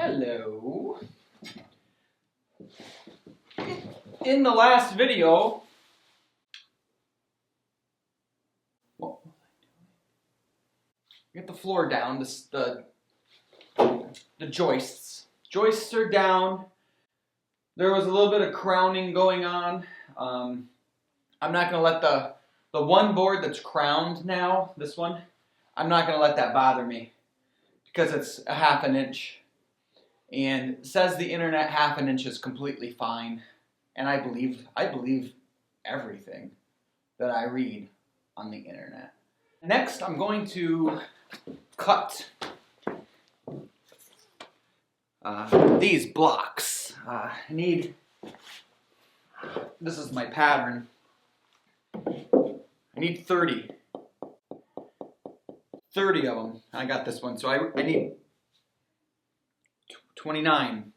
Hello. In the last video, get the floor down. The joists. Joists are down. There was a little bit of crowning going on. I'm not gonna let the one board that's crowned now, this one, I'm not gonna let that bother me because it's a 1/2 inch. And says the internet 1/2 inch is completely fine, and I believe everything that I read on the internet. Next, I'm going to cut these blocks. This is my pattern. I need 30 of them. I got this one, so I need 29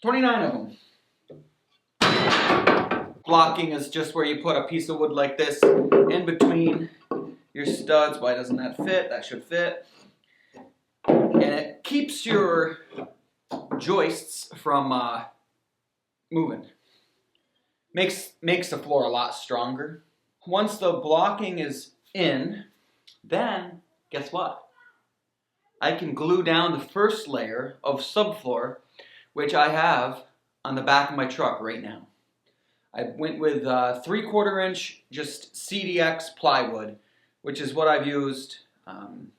of them. Blocking is just where you put a piece of wood like this in between your studs. Why doesn't that fit? That should fit. And it keeps your joists from moving. Makes the floor a lot stronger. Once the blocking is in, then guess what? I can glue down the first layer of subfloor, which I have on the back of my truck right now. I went with 3/4 inch just CDX plywood, which is what I've used on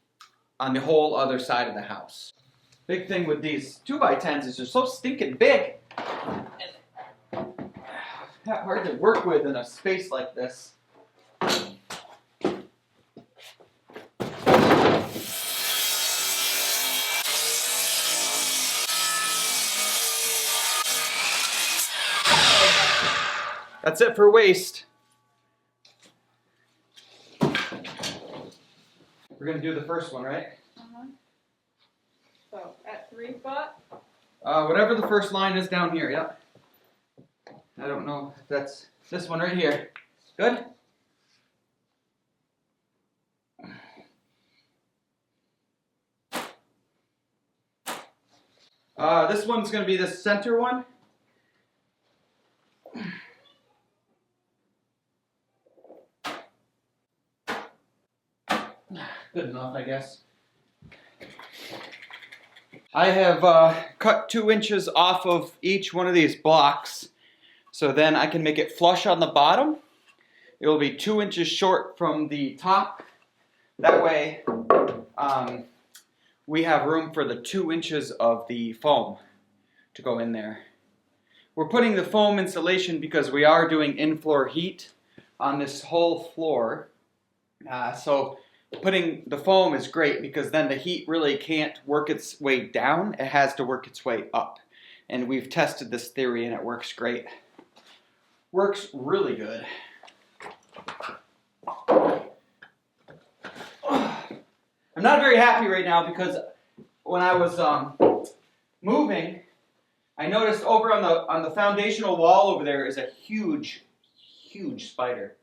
the whole other side of the house. Big thing with these 2x10s is they're so stinking big. And hard to work with in a space like this. That's it for waste. We're gonna do the first one, right? So at 3 foot? Whatever the first line is down here, yep. I don't know if that's this one right here. Good? This one's gonna be the center one. Good enough, I guess. I have cut 2 inches off of each one of these blocks, so then I can make it flush on the bottom. It will be 2 inches short from the top. That way, we have room for the 2 inches of the foam to go in there. We're putting the foam insulation because we are doing in-floor heat on this whole floor. So putting the foam is great because then the heat really can't work its way down. It has to work its way up. And we've tested this theory and it works great. Works really good. I'm not very happy right now because when I was moving, I noticed over on the foundational wall over there is a huge spider.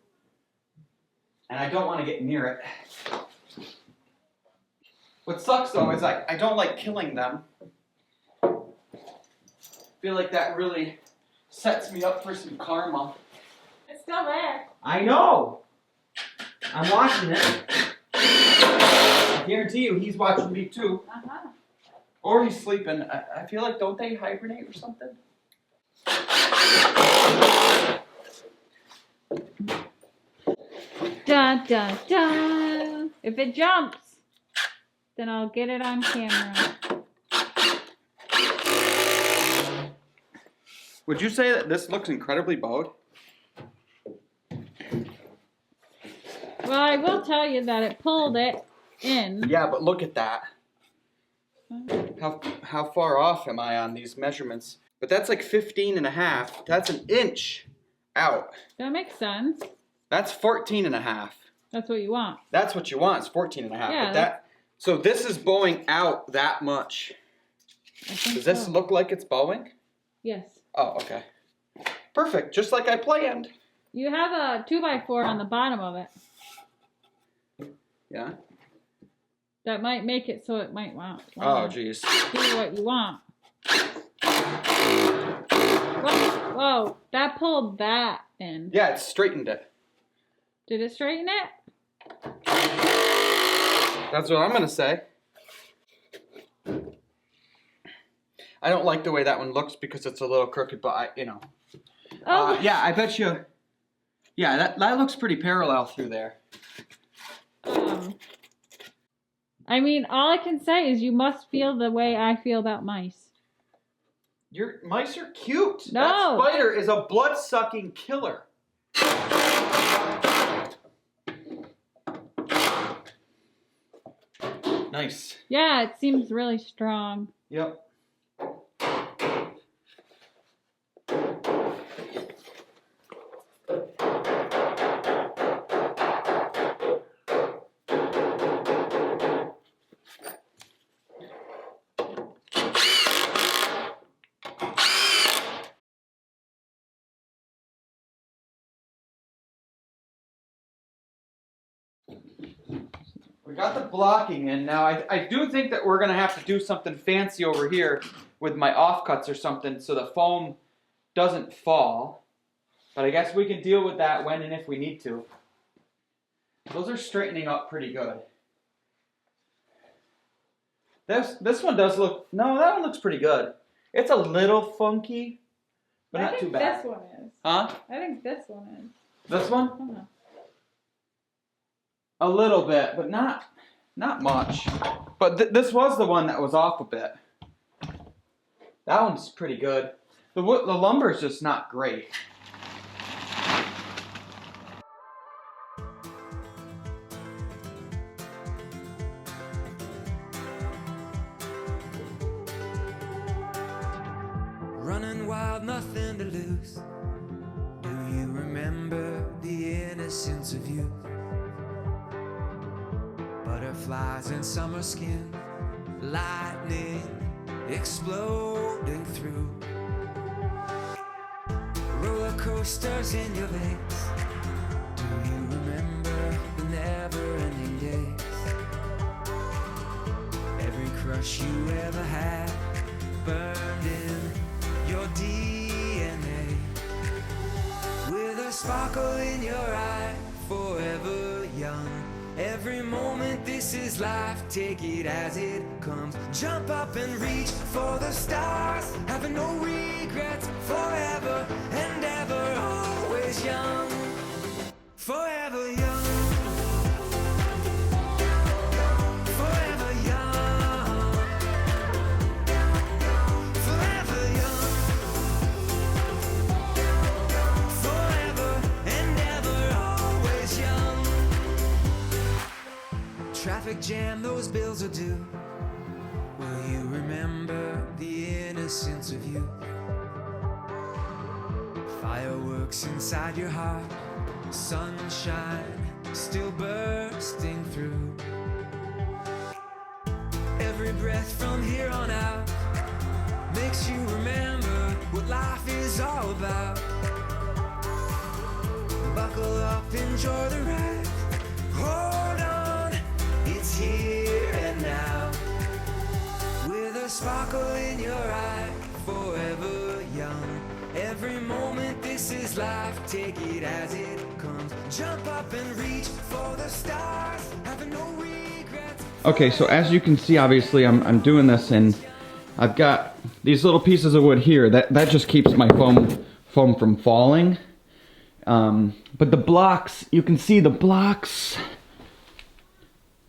And I don't want to get near it. What sucks though is I don't like killing them. I feel like that really sets me up for some karma. It's still there. I know! I'm watching it. I guarantee you he's watching me too. Uh-huh. Or he's sleeping. I feel like, don't they hibernate or something? Dun, dun, dun. If it jumps, then I'll get it on camera. Would you say that this looks incredibly bowed? Well, I will tell you that it pulled it in. Yeah, but look at that. How far off am I on these measurements? But that's like 15.5. That's an inch out. That makes sense. That's 14.5. That's what you want. That's what you want, is 14.5. Yeah, but so this is bowing out that much. Does this look like it's bowing? Yes. Oh, okay. Perfect, just like I planned. You have a 2x4 on the bottom of it. Yeah? That might make it so it might want. Oh, geez. Do what you want. Whoa, that pulled that in. Yeah, it straightened it. Did it straighten it? That's what I'm gonna say. I don't like the way that one looks because it's a little crooked, but Oh. yeah, I bet you. Yeah, that looks pretty parallel through there. I mean, all I can say is you must feel the way I feel about mice. Your mice are cute. No. That spider is a blood-sucking killer. Nice. Yeah, it seems really strong. Yep. We got the blocking in. Now, I do think that we're going to have to do something fancy over here with my offcuts or something so the foam doesn't fall. But I guess we can deal with that when and if we need to. Those are straightening up pretty good. This one does look... No, that one looks pretty good. It's a little funky, but not too bad. I think this one is. Huh? I think this one is. This one? Huh. A little bit, but not much. But this was the one that was off a bit. That one's pretty good. The lumber's just not great. Running wild, nothing to lose. Do you remember the innocence of youth? Butterflies in summer skin, lightning exploding through. Roller coasters in your veins. Do you remember the never-ending days? Every crush you ever had burned in your DNA. With a sparkle in your eye, forever young. Every moment, this is life, take it as it comes. Jump up and reach for the stars, having no regrets, forever and ever, always young, forever young, forever young, forever young, forever and ever, always young. Traffic jam, those bills are due. Will you remember the innocence of you? Fireworks inside your heart, sunshine still bursting through. Every breath from here on out makes you remember what life is all about. Buckle up, enjoy the ride. Hold on, it's here and now. With a sparkle in your eye, forever young. Every moment, this is life, take it as it comes. Jump up and reach for the stars, having no regrets. Okay, so as you can see, obviously I'm doing this, and I've got these little pieces of wood here. That just keeps my foam from falling. But the blocks, you can see the blocks,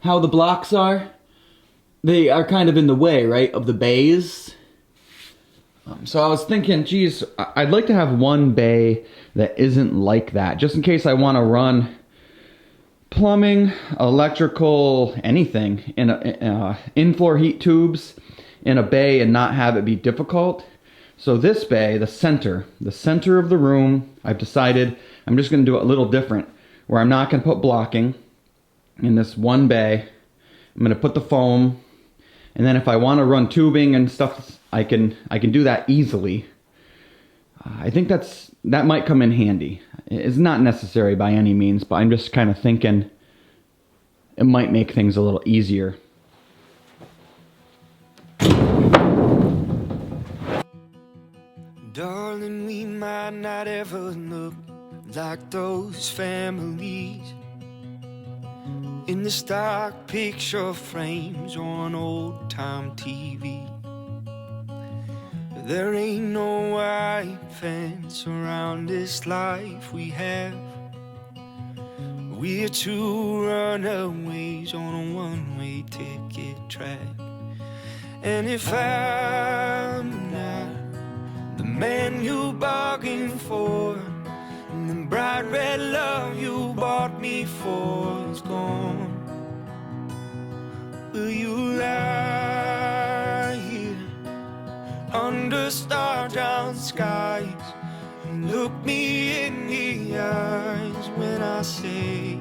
how the blocks are. They are kind of in the way, right, of the bays. So I was thinking, geez, I'd like to have one bay that isn't like that, just in case I want to run plumbing, electrical, anything in in-floor heat tubes in a bay and not have it be difficult. So this bay, the center of the room, I've decided I'm just going to do it a little different, where I'm not going to put blocking in this one bay. I'm going to put the foam, and then if I want to run tubing and stuff, I can do that easily. I think that might come in handy. It's not necessary by any means, but I'm just kind of thinking it might make things a little easier. darling, we might not ever look like those families in the stock picture frames on old-time TV. There ain't no white fence around this life we have. We're two runaways on a one-way ticket track. And if I'm not the man you bargained for, and the bright red love you bought me for is gone, will you lie here under star-drowned skies and look me in the eyes when I say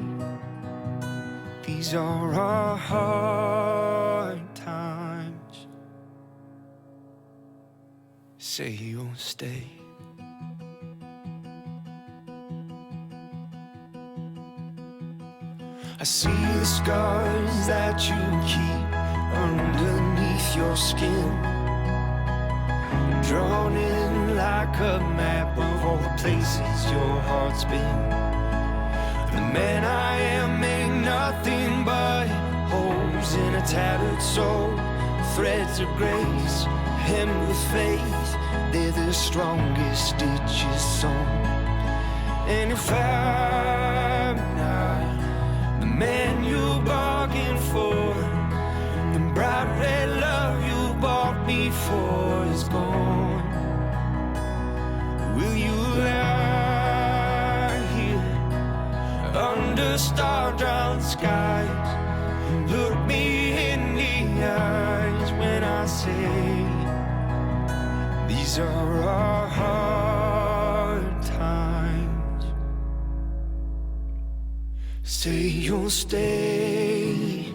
these are our hard times? Say you'll stay. I see the scars that you keep underneath your skin, drawn in like a map of all the places your heart's been. The man I am ain't nothing but holes in a tattered soul, threads of grace hemmed with faith. They're the strongest stitches sewn. And if I'm not the man you bargained for, the bright red love you bought me for is gone, will you lie here under star-drowned skies and look me in the eyes when I say these are our hard times? Say you'll stay.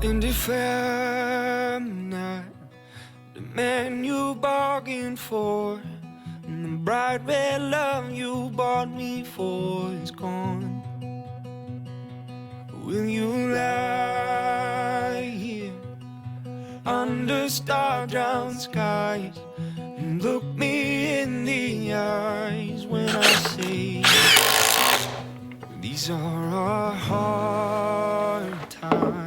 And if I'm not the man you bargained for, and the bright red love you bought me for is gone, will you lie here under star-drowned skies and look me in the eyes when I say these are our hard times?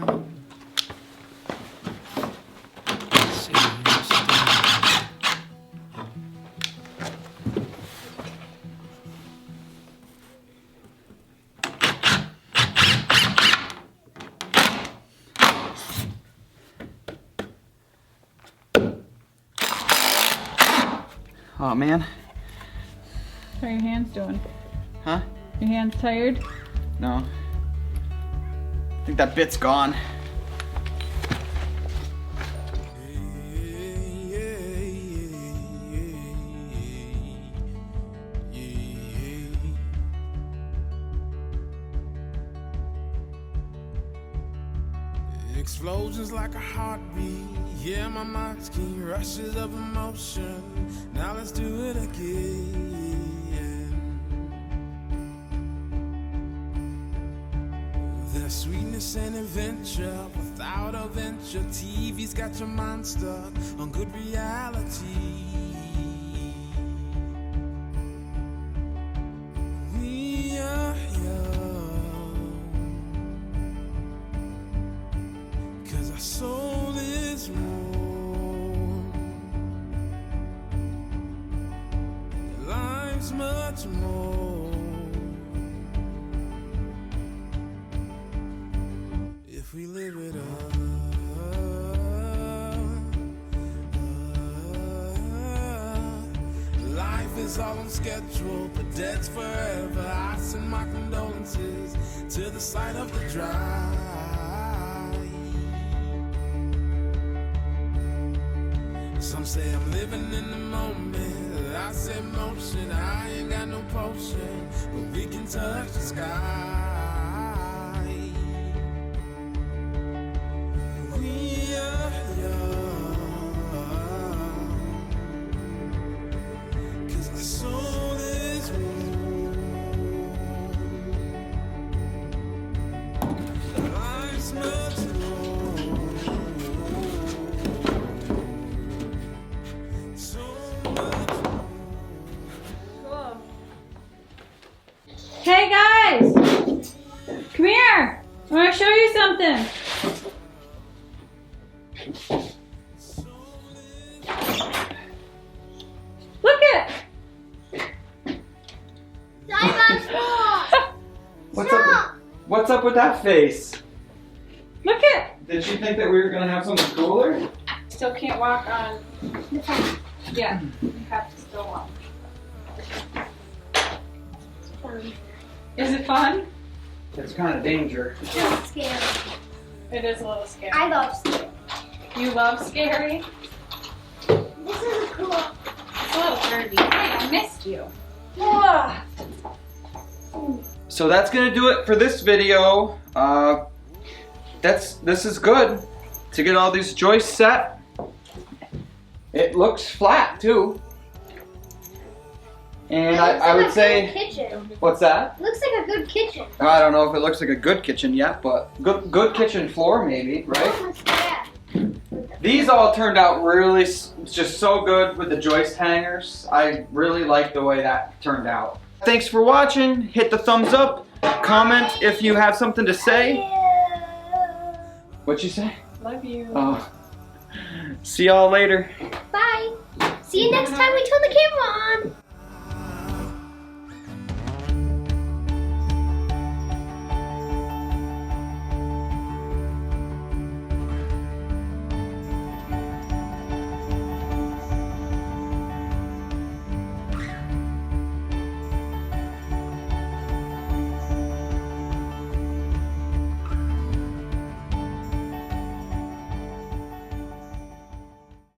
Oh man. How are your hands doing? Huh? Your hands tired? No. I think that bit's gone. Explosions like a heartbeat. Yeah, my mind's keen rushes of emotion. Now let's do it again. There's sweetness and adventure without a venture. TV's got your mind stuck on good reality. We are young, 'cause our soul is warm. Life's much more if we live it up. Life is all on schedule, but dead's forever. I send my condolences to the side of the drive. Some say I'm living in the moment. I say motion, I ain't got no potion, but we can touch the sky. listen. Look it. What's up with that face? Look it. Did she think that we were gonna have something cooler? Still can't walk on. Yeah, you have to still walk. Is it fun? It's kind of danger. It's scary. It is a little scary. I love scary. You love scary? This is cool. It's a little dirty. Hey, I missed you. So that's gonna do it for this video. This is good to get all these joists set. It looks flat too. And I would say, Kitchen. what's that? Looks like a good kitchen. I don't know if it looks like a good kitchen yet, but good kitchen floor maybe, right? Yeah. These all turned out really just so good with the joist hangers. I really like the way that turned out. Thanks for watching. Hit the thumbs up. Comment if you have something to say. What'd you say? Love you. Oh. See y'all later. Bye. See you next time we turn the camera on.